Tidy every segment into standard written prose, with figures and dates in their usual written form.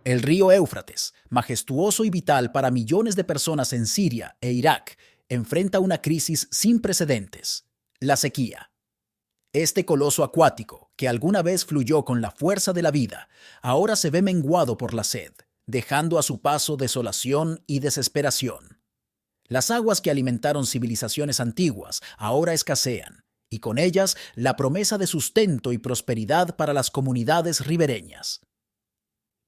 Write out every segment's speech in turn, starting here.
El río Éufrates, majestuoso y vital para millones de personas en Siria e Irak, enfrenta una crisis sin precedentes: la sequía. Este coloso acuático, que alguna vez fluyó con la fuerza de la vida, ahora se ve menguado por la sed, dejando a su paso desolación y desesperación. Las aguas que alimentaron civilizaciones antiguas ahora escasean, y con ellas la promesa de sustento y prosperidad para las comunidades ribereñas.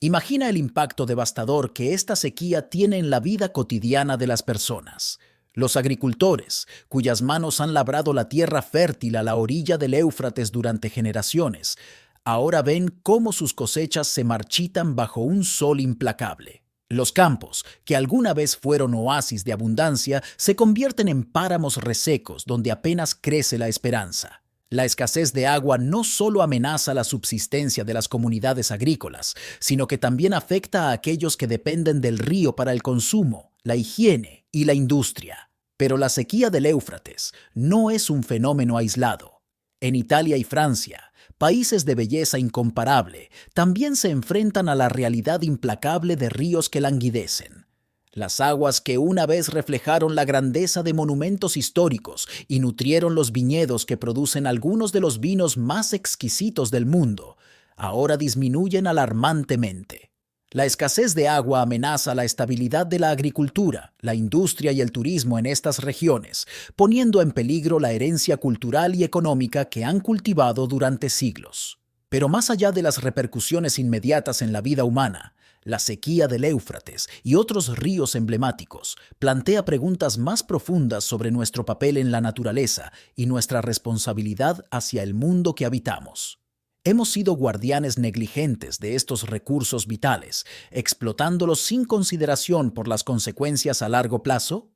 Imagina el impacto devastador que esta sequía tiene en la vida cotidiana de las personas. Los agricultores, cuyas manos han labrado la tierra fértil a la orilla del Éufrates durante generaciones, ahora ven cómo sus cosechas se marchitan bajo un sol implacable. Los campos, que alguna vez fueron oasis de abundancia, se convierten en páramos resecos donde apenas crece la esperanza. La escasez de agua no solo amenaza la subsistencia de las comunidades agrícolas, sino que también afecta a aquellos que dependen del río para el consumo, la higiene y la industria. Pero la sequía del Éufrates no es un fenómeno aislado. En Italia y Francia, países de belleza incomparable, también se enfrentan a la realidad implacable de ríos que languidecen. Las aguas que una vez reflejaron la grandeza de monumentos históricos y nutrieron los viñedos que producen algunos de los vinos más exquisitos del mundo, ahora disminuyen alarmantemente. La escasez de agua amenaza la estabilidad de la agricultura, la industria y el turismo en estas regiones, poniendo en peligro la herencia cultural y económica que han cultivado durante siglos. Pero más allá de las repercusiones inmediatas en la vida humana, la sequía del Éufrates y otros ríos emblemáticos plantea preguntas más profundas sobre nuestro papel en la naturaleza y nuestra responsabilidad hacia el mundo que habitamos. ¿Hemos sido guardianes negligentes de estos recursos vitales, explotándolos sin consideración por las consecuencias a largo plazo?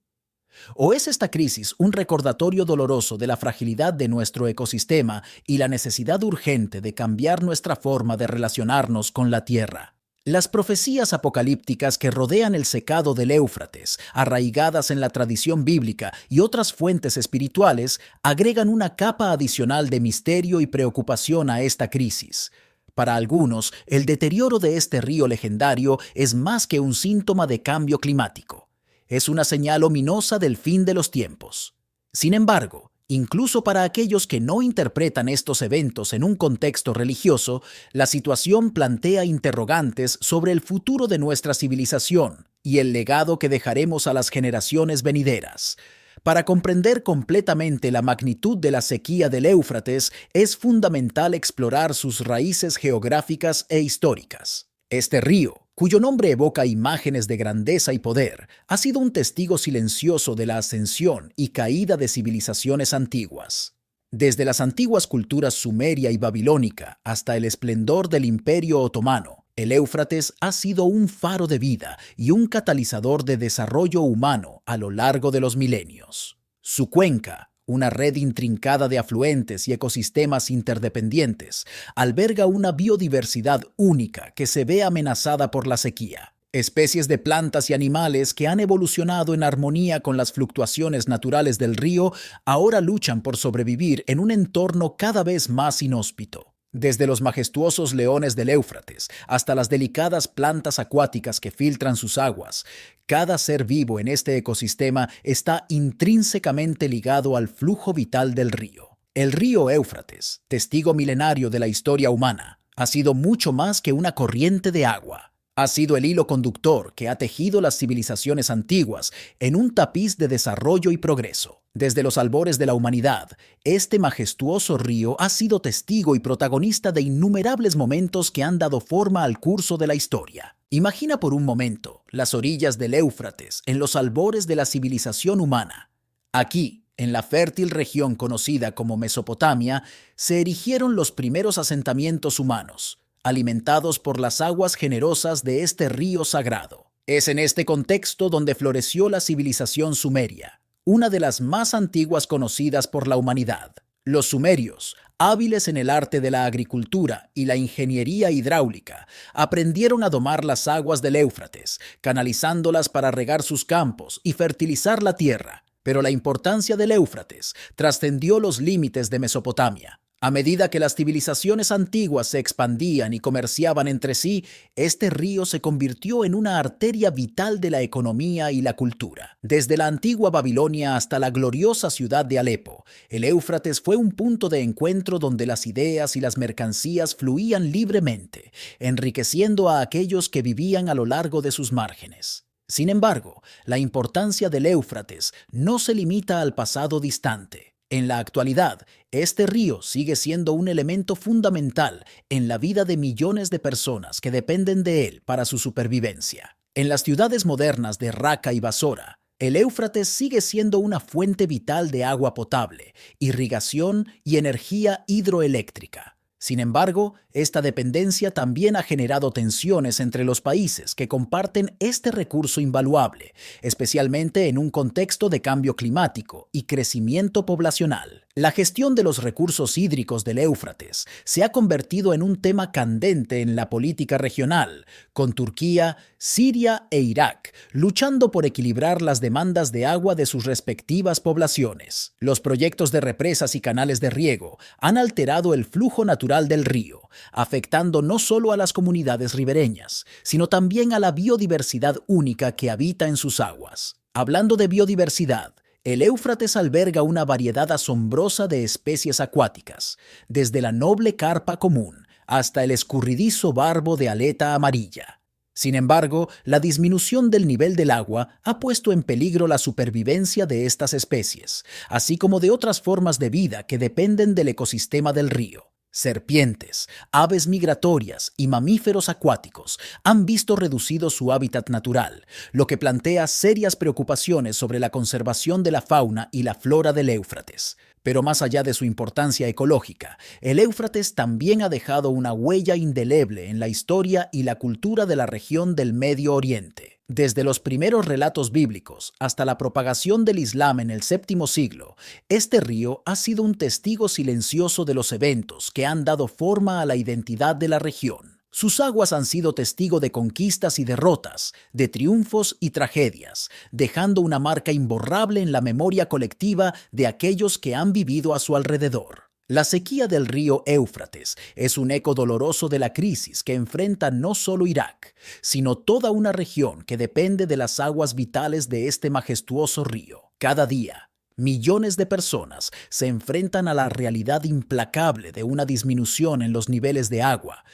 ¿O es esta crisis un recordatorio doloroso de la fragilidad de nuestro ecosistema y la necesidad urgente de cambiar nuestra forma de relacionarnos con la Tierra? Las profecías apocalípticas que rodean el secado del Éufrates, arraigadas en la tradición bíblica y otras fuentes espirituales, agregan una capa adicional de misterio y preocupación a esta crisis. Para algunos, el deterioro de este río legendario es más que un síntoma de cambio climático. Es una señal ominosa del fin de los tiempos. Sin embargo, incluso para aquellos que no interpretan estos eventos en un contexto religioso, la situación plantea interrogantes sobre el futuro de nuestra civilización y el legado que dejaremos a las generaciones venideras. Para comprender completamente la magnitud de la sequía del Éufrates, es fundamental explorar sus raíces geográficas e históricas. Este río, cuyo nombre evoca imágenes de grandeza y poder, ha sido un testigo silencioso de la ascensión y caída de civilizaciones antiguas. Desde las antiguas culturas sumeria y babilónica hasta el esplendor del Imperio Otomano, el Éufrates ha sido un faro de vida y un catalizador de desarrollo humano a lo largo de los milenios. Su cuenca, una red intrincada de afluentes y ecosistemas interdependientes, alberga una biodiversidad única que se ve amenazada por la sequía. Especies de plantas y animales que han evolucionado en armonía con las fluctuaciones naturales del río ahora luchan por sobrevivir en un entorno cada vez más inhóspito. Desde los majestuosos leones del Éufrates hasta las delicadas plantas acuáticas que filtran sus aguas, cada ser vivo en este ecosistema está intrínsecamente ligado al flujo vital del río. El río Éufrates, testigo milenario de la historia humana, ha sido mucho más que una corriente de agua. Ha sido el hilo conductor que ha tejido las civilizaciones antiguas en un tapiz de desarrollo y progreso. Desde los albores de la humanidad, este majestuoso río ha sido testigo y protagonista de innumerables momentos que han dado forma al curso de la historia. Imagina por un momento las orillas del Éufrates en los albores de la civilización humana. Aquí, en la fértil región conocida como Mesopotamia, se erigieron los primeros asentamientos humanos, alimentados por las aguas generosas de este río sagrado. Es en este contexto donde floreció la civilización sumeria, una de las más antiguas conocidas por la humanidad. Los sumerios, hábiles en el arte de la agricultura y la ingeniería hidráulica, aprendieron a domar las aguas del Éufrates, canalizándolas para regar sus campos y fertilizar la tierra. Pero la importancia del Éufrates trascendió los límites de Mesopotamia. A medida que las civilizaciones antiguas se expandían y comerciaban entre sí, este río se convirtió en una arteria vital de la economía y la cultura. Desde la antigua Babilonia hasta la gloriosa ciudad de Alepo, el Éufrates fue un punto de encuentro donde las ideas y las mercancías fluían libremente, enriqueciendo a aquellos que vivían a lo largo de sus márgenes. Sin embargo, la importancia del Éufrates no se limita al pasado distante. En la actualidad, este río sigue siendo un elemento fundamental en la vida de millones de personas que dependen de él para su supervivencia. En las ciudades modernas de Raqqa y Basora, el Éufrates sigue siendo una fuente vital de agua potable, irrigación y energía hidroeléctrica. Sin embargo, esta dependencia también ha generado tensiones entre los países que comparten este recurso invaluable, especialmente en un contexto de cambio climático y crecimiento poblacional. La gestión de los recursos hídricos del Éufrates se ha convertido en un tema candente en la política regional, con Turquía, Siria e Irak luchando por equilibrar las demandas de agua de sus respectivas poblaciones. Los proyectos de represas y canales de riego han alterado el flujo natural del río, afectando no solo a las comunidades ribereñas, sino también a la biodiversidad única que habita en sus aguas. Hablando de biodiversidad, el Éufrates alberga una variedad asombrosa de especies acuáticas, desde la noble carpa común hasta el escurridizo barbo de aleta amarilla. Sin embargo, la disminución del nivel del agua ha puesto en peligro la supervivencia de estas especies, así como de otras formas de vida que dependen del ecosistema del río. Serpientes, aves migratorias y mamíferos acuáticos han visto reducido su hábitat natural, lo que plantea serias preocupaciones sobre la conservación de la fauna y la flora del Éufrates. Pero más allá de su importancia ecológica, el Éufrates también ha dejado una huella indeleble en la historia y la cultura de la región del Medio Oriente. Desde los primeros relatos bíblicos hasta la propagación del Islam en el séptimo siglo, este río ha sido un testigo silencioso de los eventos que han dado forma a la identidad de la región. Sus aguas han sido testigo de conquistas y derrotas, de triunfos y tragedias, dejando una marca imborrable en la memoria colectiva de aquellos que han vivido a su alrededor. La sequía del río Éufrates es un eco doloroso de la crisis que enfrenta no solo Irak, sino toda una región que depende de las aguas vitales de este majestuoso río. Cada día, millones de personas se enfrentan a la realidad implacable de una disminución en los niveles de agua,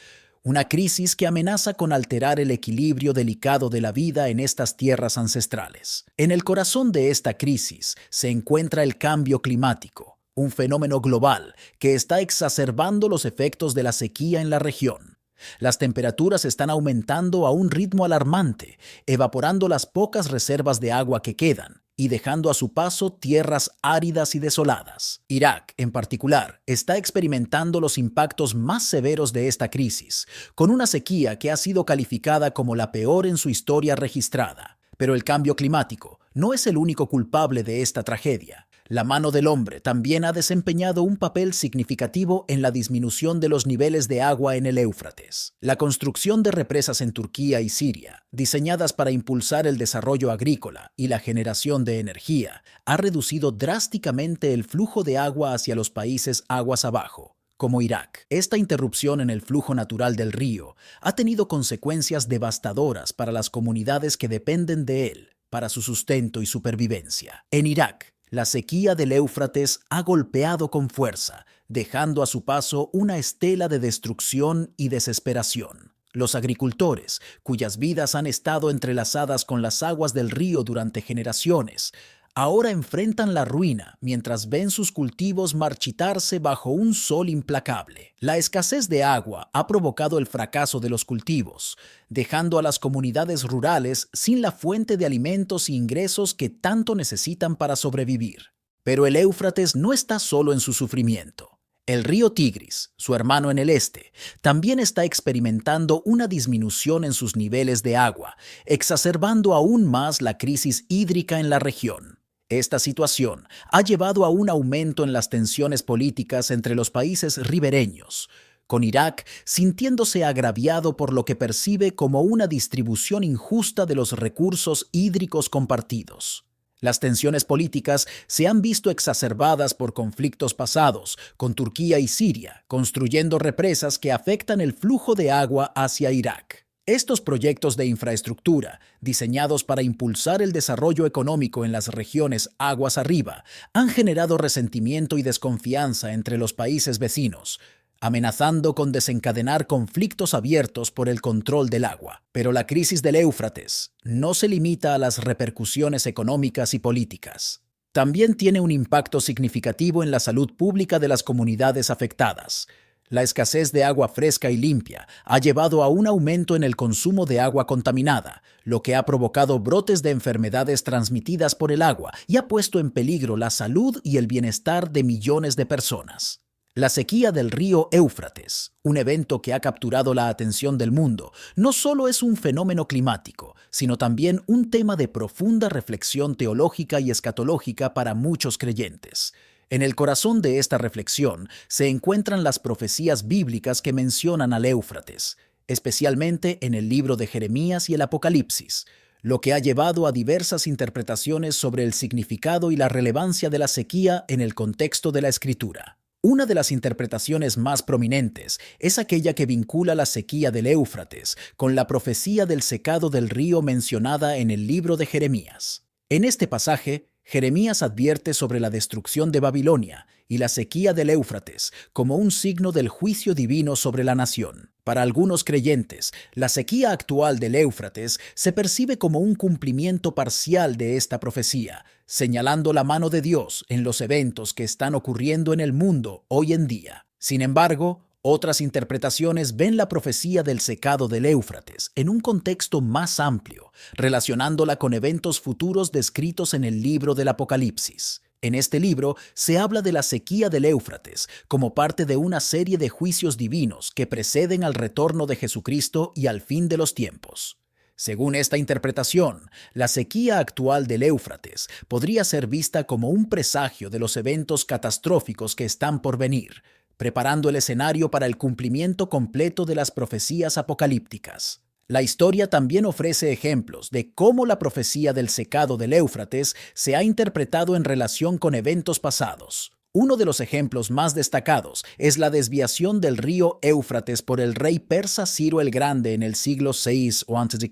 una crisis que amenaza con alterar el equilibrio delicado de la vida en estas tierras ancestrales. En el corazón de esta crisis se encuentra el cambio climático, un fenómeno global que está exacerbando los efectos de la sequía en la región. Las temperaturas están aumentando a un ritmo alarmante, evaporando las pocas reservas de agua que quedan y dejando a su paso tierras áridas y desoladas. Irak, en particular, está experimentando los impactos más severos de esta crisis, con una sequía que ha sido calificada como la peor en su historia registrada. Pero el cambio climático no es el único culpable de esta tragedia. La mano del hombre también ha desempeñado un papel significativo en la disminución de los niveles de agua en el Éufrates. La construcción de represas en Turquía y Siria, diseñadas para impulsar el desarrollo agrícola y la generación de energía, ha reducido drásticamente el flujo de agua hacia los países aguas abajo, como Irak. Esta interrupción en el flujo natural del río ha tenido consecuencias devastadoras para las comunidades que dependen de él para su sustento y supervivencia. En Irak, la sequía del Éufrates ha golpeado con fuerza, dejando a su paso una estela de destrucción y desesperación. Los agricultores, cuyas vidas han estado entrelazadas con las aguas del río durante generaciones, ahora enfrentan la ruina mientras ven sus cultivos marchitarse bajo un sol implacable. La escasez de agua ha provocado el fracaso de los cultivos, dejando a las comunidades rurales sin la fuente de alimentos e ingresos que tanto necesitan para sobrevivir. Pero el Éufrates no está solo en su sufrimiento. El río Tigris, su hermano en el este, también está experimentando una disminución en sus niveles de agua, exacerbando aún más la crisis hídrica en la región. Esta situación ha llevado a un aumento en las tensiones políticas entre los países ribereños, con Irak sintiéndose agraviado por lo que percibe como una distribución injusta de los recursos hídricos compartidos. Las tensiones políticas se han visto exacerbadas por conflictos pasados con Turquía y Siria, construyendo represas que afectan el flujo de agua hacia Irak. Estos proyectos de infraestructura, diseñados para impulsar el desarrollo económico en las regiones aguas arriba, han generado resentimiento y desconfianza entre los países vecinos, amenazando con desencadenar conflictos abiertos por el control del agua. Pero la crisis del Éufrates no se limita a las repercusiones económicas y políticas. También tiene un impacto significativo en la salud pública de las comunidades afectadas. La escasez de agua fresca y limpia ha llevado a un aumento en el consumo de agua contaminada, lo que ha provocado brotes de enfermedades transmitidas por el agua y ha puesto en peligro la salud y el bienestar de millones de personas. La sequía del río Éufrates, un evento que ha capturado la atención del mundo, no solo es un fenómeno climático, sino también un tema de profunda reflexión teológica y escatológica para muchos creyentes. En el corazón de esta reflexión se encuentran las profecías bíblicas que mencionan al Éufrates, especialmente en el libro de Jeremías y el Apocalipsis, lo que ha llevado a diversas interpretaciones sobre el significado y la relevancia de la sequía en el contexto de la Escritura. Una de las interpretaciones más prominentes es aquella que vincula la sequía del Éufrates con la profecía del secado del río mencionada en el libro de Jeremías. En este pasaje, Jeremías advierte sobre la destrucción de Babilonia y la sequía del Éufrates como un signo del juicio divino sobre la nación. Para algunos creyentes, la sequía actual del Éufrates se percibe como un cumplimiento parcial de esta profecía, señalando la mano de Dios en los eventos que están ocurriendo en el mundo hoy en día. Sin embargo, otras interpretaciones ven la profecía del secado del Éufrates en un contexto más amplio, relacionándola con eventos futuros descritos en el libro del Apocalipsis. En este libro se habla de la sequía del Éufrates como parte de una serie de juicios divinos que preceden al retorno de Jesucristo y al fin de los tiempos. Según esta interpretación, la sequía actual del Éufrates podría ser vista como un presagio de los eventos catastróficos que están por venir, preparando el escenario para el cumplimiento completo de las profecías apocalípticas. La historia también ofrece ejemplos de cómo la profecía del secado del Éufrates se ha interpretado en relación con eventos pasados. Uno de los ejemplos más destacados es la desviación del río Éufrates por el rey persa Ciro el Grande en el siglo VI a.C.,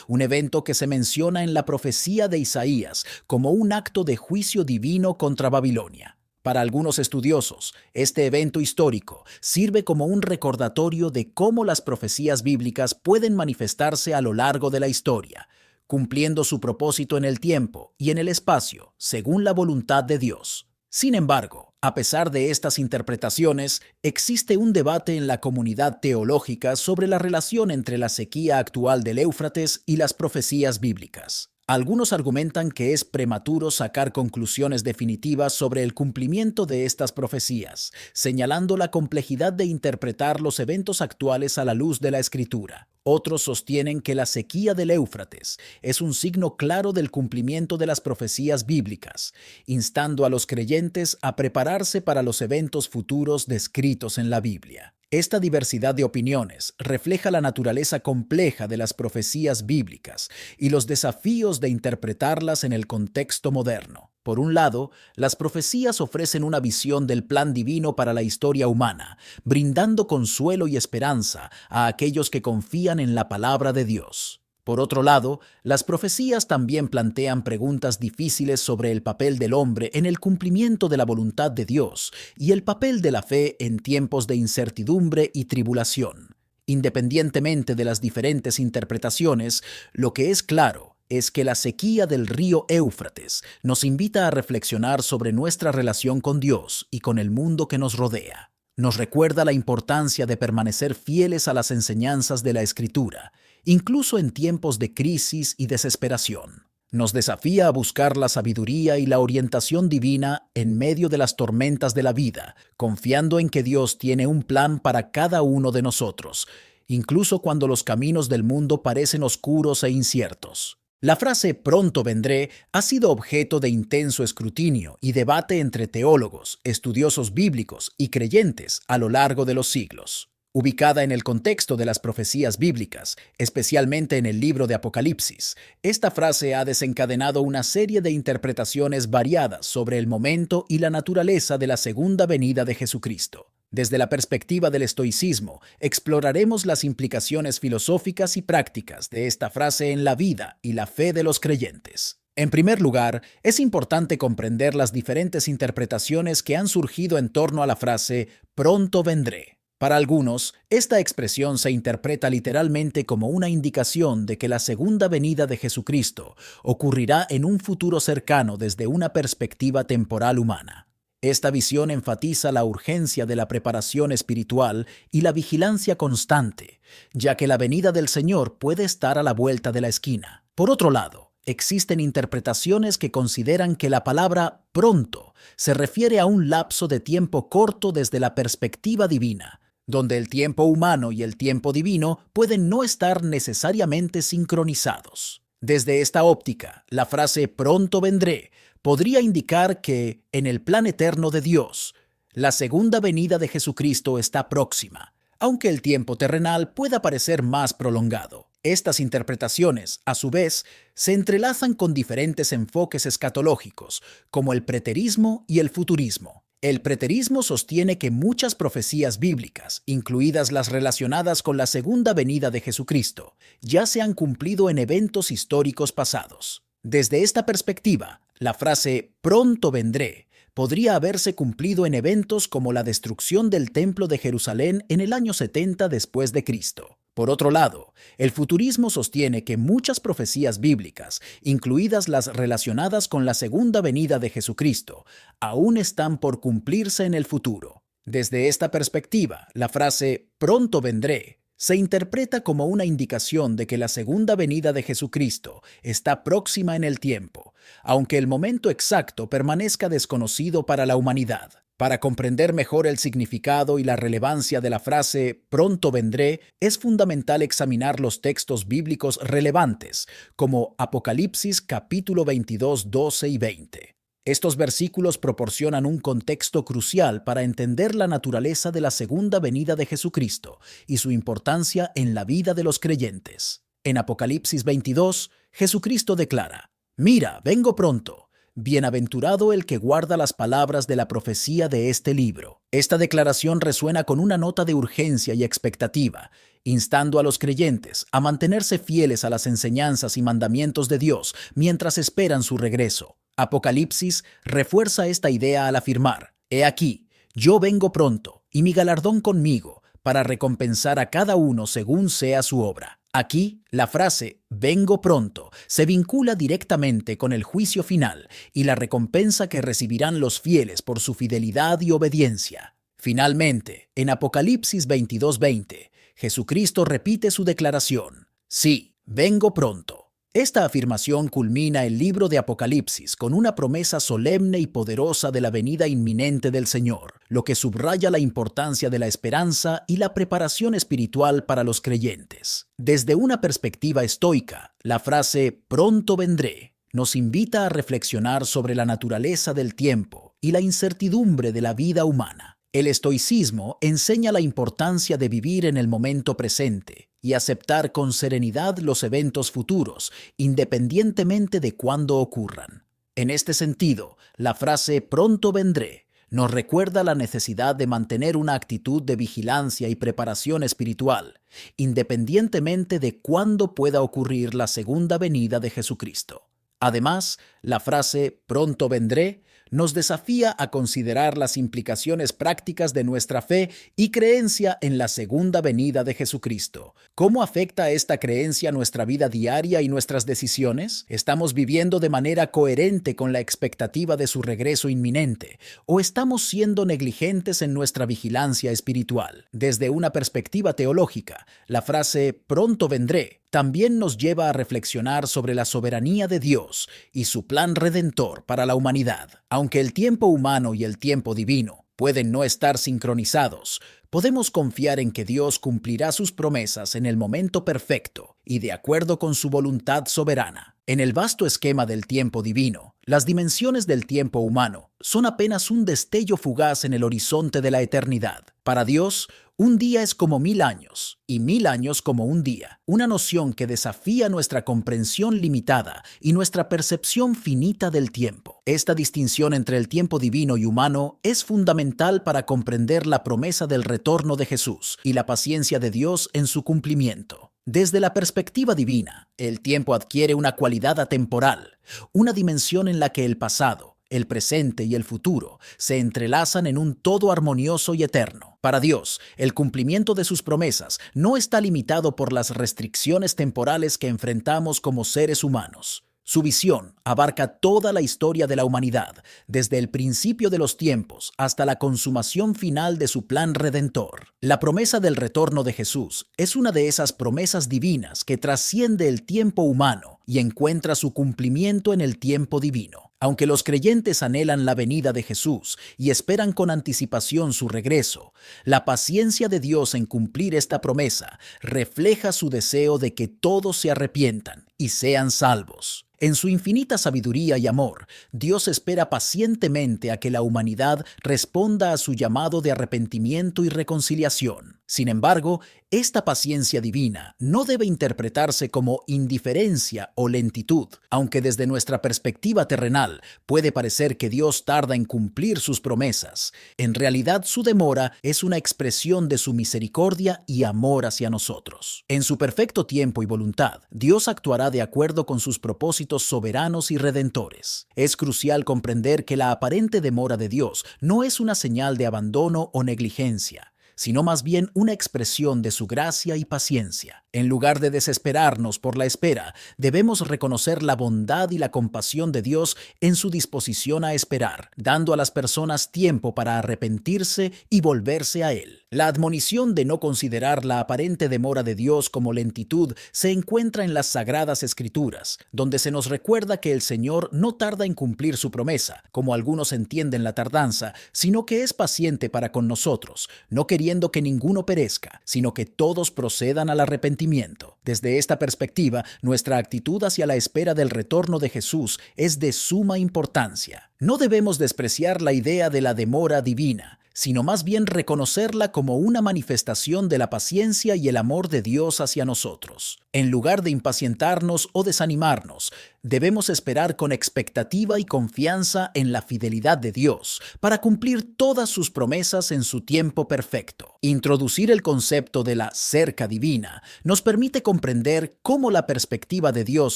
un evento que se menciona en la profecía de Isaías como un acto de juicio divino contra Babilonia. Para algunos estudiosos, este evento histórico sirve como un recordatorio de cómo las profecías bíblicas pueden manifestarse a lo largo de la historia, cumpliendo su propósito en el tiempo y en el espacio, según la voluntad de Dios. Sin embargo, a pesar de estas interpretaciones, existe un debate en la comunidad teológica sobre la relación entre la sequía actual del Éufrates y las profecías bíblicas. Algunos argumentan que es prematuro sacar conclusiones definitivas sobre el cumplimiento de estas profecías, señalando la complejidad de interpretar los eventos actuales a la luz de la Escritura. Otros sostienen que la sequía del Éufrates es un signo claro del cumplimiento de las profecías bíblicas, instando a los creyentes a prepararse para los eventos futuros descritos en la Biblia. Esta diversidad de opiniones refleja la naturaleza compleja de las profecías bíblicas y los desafíos de interpretarlas en el contexto moderno. Por un lado, las profecías ofrecen una visión del plan divino para la historia humana, brindando consuelo y esperanza a aquellos que confían en la palabra de Dios. Por otro lado, las profecías también plantean preguntas difíciles sobre el papel del hombre en el cumplimiento de la voluntad de Dios y el papel de la fe en tiempos de incertidumbre y tribulación. Independientemente de las diferentes interpretaciones, lo que es claro es que la sequía del río Éufrates nos invita a reflexionar sobre nuestra relación con Dios y con el mundo que nos rodea. Nos recuerda la importancia de permanecer fieles a las enseñanzas de la Escritura, incluso en tiempos de crisis y desesperación. Nos desafía a buscar la sabiduría y la orientación divina en medio de las tormentas de la vida, confiando en que Dios tiene un plan para cada uno de nosotros, incluso cuando los caminos del mundo parecen oscuros e inciertos. La frase «pronto vendré» ha sido objeto de intenso escrutinio y debate entre teólogos, estudiosos bíblicos y creyentes a lo largo de los siglos. Ubicada en el contexto de las profecías bíblicas, especialmente en el libro de Apocalipsis, esta frase ha desencadenado una serie de interpretaciones variadas sobre el momento y la naturaleza de la segunda venida de Jesucristo. Desde la perspectiva del estoicismo, exploraremos las implicaciones filosóficas y prácticas de esta frase en la vida y la fe de los creyentes. En primer lugar, es importante comprender las diferentes interpretaciones que han surgido en torno a la frase «pronto vendré». Para algunos, esta expresión se interpreta literalmente como una indicación de que la segunda venida de Jesucristo ocurrirá en un futuro cercano desde una perspectiva temporal humana. Esta visión enfatiza la urgencia de la preparación espiritual y la vigilancia constante, ya que la venida del Señor puede estar a la vuelta de la esquina. Por otro lado, existen interpretaciones que consideran que la palabra pronto se refiere a un lapso de tiempo corto desde la perspectiva divina, donde el tiempo humano y el tiempo divino pueden no estar necesariamente sincronizados. Desde esta óptica, la frase «pronto vendré» podría indicar que, en el plan eterno de Dios, la segunda venida de Jesucristo está próxima, aunque el tiempo terrenal pueda parecer más prolongado. Estas interpretaciones, a su vez, se entrelazan con diferentes enfoques escatológicos, como el preterismo y el futurismo. El preterismo sostiene que muchas profecías bíblicas, incluidas las relacionadas con la segunda venida de Jesucristo, ya se han cumplido en eventos históricos pasados. Desde esta perspectiva, la frase «pronto vendré» podría haberse cumplido en eventos como la destrucción del Templo de Jerusalén en el año 70 después de Cristo. Por otro lado, el futurismo sostiene que muchas profecías bíblicas, incluidas las relacionadas con la segunda venida de Jesucristo, aún están por cumplirse en el futuro. Desde esta perspectiva, la frase «pronto vendré» se interpreta como una indicación de que la segunda venida de Jesucristo está próxima en el tiempo, aunque el momento exacto permanezca desconocido para la humanidad. Para comprender mejor el significado y la relevancia de la frase «pronto vendré», es fundamental examinar los textos bíblicos relevantes, como Apocalipsis capítulo 22, 12 y 20. Estos versículos proporcionan un contexto crucial para entender la naturaleza de la segunda venida de Jesucristo y su importancia en la vida de los creyentes. En Apocalipsis 22, Jesucristo declara: «Mira, vengo pronto. Bienaventurado el que guarda las palabras de la profecía de este libro». Esta declaración resuena con una nota de urgencia y expectativa, instando a los creyentes a mantenerse fieles a las enseñanzas y mandamientos de Dios mientras esperan su regreso. Apocalipsis refuerza esta idea al afirmar: «He aquí, yo vengo pronto, y mi galardón conmigo, para recompensar a cada uno según sea su obra». Aquí, la frase «vengo pronto» se vincula directamente con el juicio final y la recompensa que recibirán los fieles por su fidelidad y obediencia. Finalmente, en Apocalipsis 22:20, Jesucristo repite su declaración: «Sí, vengo pronto». Esta afirmación culmina el libro de Apocalipsis con una promesa solemne y poderosa de la venida inminente del Señor, lo que subraya la importancia de la esperanza y la preparación espiritual para los creyentes. Desde una perspectiva estoica, la frase «pronto vendré» nos invita a reflexionar sobre la naturaleza del tiempo y la incertidumbre de la vida humana. El estoicismo enseña la importancia de vivir en el momento presente y aceptar con serenidad los eventos futuros, independientemente de cuándo ocurran. En este sentido, la frase «pronto vendré» nos recuerda la necesidad de mantener una actitud de vigilancia y preparación espiritual, independientemente de cuándo pueda ocurrir la segunda venida de Jesucristo. Además, la frase «pronto vendré» nos desafía a considerar las implicaciones prácticas de nuestra fe y creencia en la segunda venida de Jesucristo. ¿Cómo afecta esta creencia nuestra vida diaria y nuestras decisiones? ¿Estamos viviendo de manera coherente con la expectativa de su regreso inminente? ¿O estamos siendo negligentes en nuestra vigilancia espiritual? Desde una perspectiva teológica, la frase «pronto vendré» también nos lleva a reflexionar sobre la soberanía de Dios y su plan redentor para la humanidad. Aunque el tiempo humano y el tiempo divino pueden no estar sincronizados, podemos confiar en que Dios cumplirá sus promesas en el momento perfecto y de acuerdo con su voluntad soberana. En el vasto esquema del tiempo divino, Las dimensiones del tiempo humano son apenas un destello fugaz en el horizonte de la eternidad. Para Dios, un día es como 1000 años y 1000 años como un día, una noción que desafía nuestra comprensión limitada y nuestra percepción finita del tiempo. Esta distinción entre el tiempo divino y humano es fundamental para comprender la promesa del retorno de Jesús y la paciencia de Dios en su cumplimiento. Desde la perspectiva divina, el tiempo adquiere una cualidad atemporal, una dimensión en la que el pasado, el presente y el futuro se entrelazan en un todo armonioso y eterno. Para Dios, el cumplimiento de sus promesas no está limitado por las restricciones temporales que enfrentamos como seres humanos. Su visión abarca toda la historia de la humanidad, desde el principio de los tiempos hasta la consumación final de su plan redentor. La promesa del retorno de Jesús es una de esas promesas divinas que trasciende el tiempo humano y encuentra su cumplimiento en el tiempo divino. Aunque los creyentes anhelan la venida de Jesús y esperan con anticipación su regreso, la paciencia de Dios en cumplir esta promesa refleja su deseo de que todos se arrepientan y sean salvos. En su infinita sabiduría y amor, Dios espera pacientemente a que la humanidad responda a su llamado de arrepentimiento y reconciliación. Sin embargo, esta paciencia divina no debe interpretarse como indiferencia o lentitud, aunque desde nuestra perspectiva terrenal puede parecer que Dios tarda en cumplir sus promesas. En realidad, su demora es una expresión de su misericordia y amor hacia nosotros. En su perfecto tiempo y voluntad, Dios actuará de acuerdo con sus propósitos soberanos y redentores. Es crucial comprender que la aparente demora de Dios no es una señal de abandono o negligencia, sino más bien una expresión de su gracia y paciencia. En lugar de desesperarnos por la espera, debemos reconocer la bondad y la compasión de Dios en su disposición a esperar, dando a las personas tiempo para arrepentirse y volverse a Él. La admonición de no considerar la aparente demora de Dios como lentitud se encuentra en las Sagradas Escrituras, donde se nos recuerda que el Señor no tarda en cumplir su promesa, como algunos entienden la tardanza, sino que es paciente para con nosotros, no queriendo que ninguno perezca, sino que todos procedan al arrepentimiento. Desde esta perspectiva, nuestra actitud hacia la espera del retorno de Jesús es de suma importancia. No debemos despreciar la idea de la demora divina, sino más bien reconocerla como una manifestación de la paciencia y el amor de Dios hacia nosotros. En lugar de impacientarnos o desanimarnos, debemos esperar con expectativa y confianza en la fidelidad de Dios para cumplir todas sus promesas en su tiempo perfecto. Introducir el concepto de la cerca divina nos permite comprender cómo la perspectiva de Dios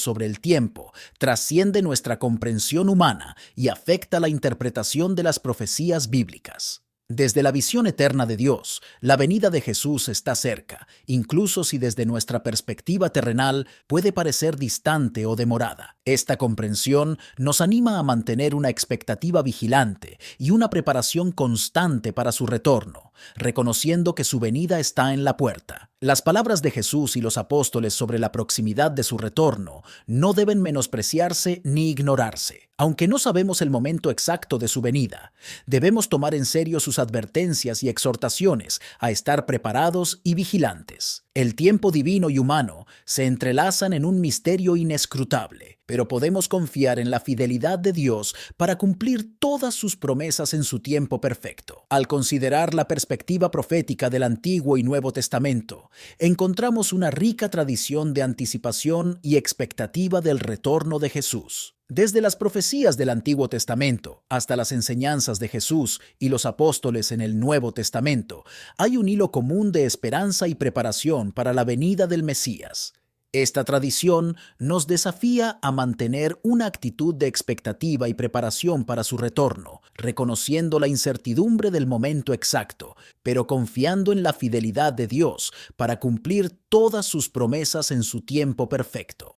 sobre el tiempo trasciende nuestra comprensión humana y afecta la interpretación de las profecías bíblicas. Desde la visión eterna de Dios, la venida de Jesús está cerca, incluso si desde nuestra perspectiva terrenal puede parecer distante o demorada. Esta comprensión nos anima a mantener una expectativa vigilante y una preparación constante para su retorno, reconociendo que su venida está en la puerta. Las palabras de Jesús y los apóstoles sobre la proximidad de su retorno no deben menospreciarse ni ignorarse. Aunque no sabemos el momento exacto de su venida, debemos tomar en serio sus advertencias y exhortaciones a estar preparados y vigilantes. El tiempo divino y humano se entrelazan en un misterio inescrutable, pero podemos confiar en la fidelidad de Dios para cumplir todas sus promesas en su tiempo perfecto. Al considerar la perspectiva profética del Antiguo y Nuevo Testamento, encontramos una rica tradición de anticipación y expectativa del retorno de Jesús. Desde las profecías del Antiguo Testamento hasta las enseñanzas de Jesús y los apóstoles en el Nuevo Testamento, hay un hilo común de esperanza y preparación para la venida del Mesías. Esta tradición nos desafía a mantener una actitud de expectativa y preparación para su retorno, reconociendo la incertidumbre del momento exacto, pero confiando en la fidelidad de Dios para cumplir todas sus promesas en su tiempo perfecto.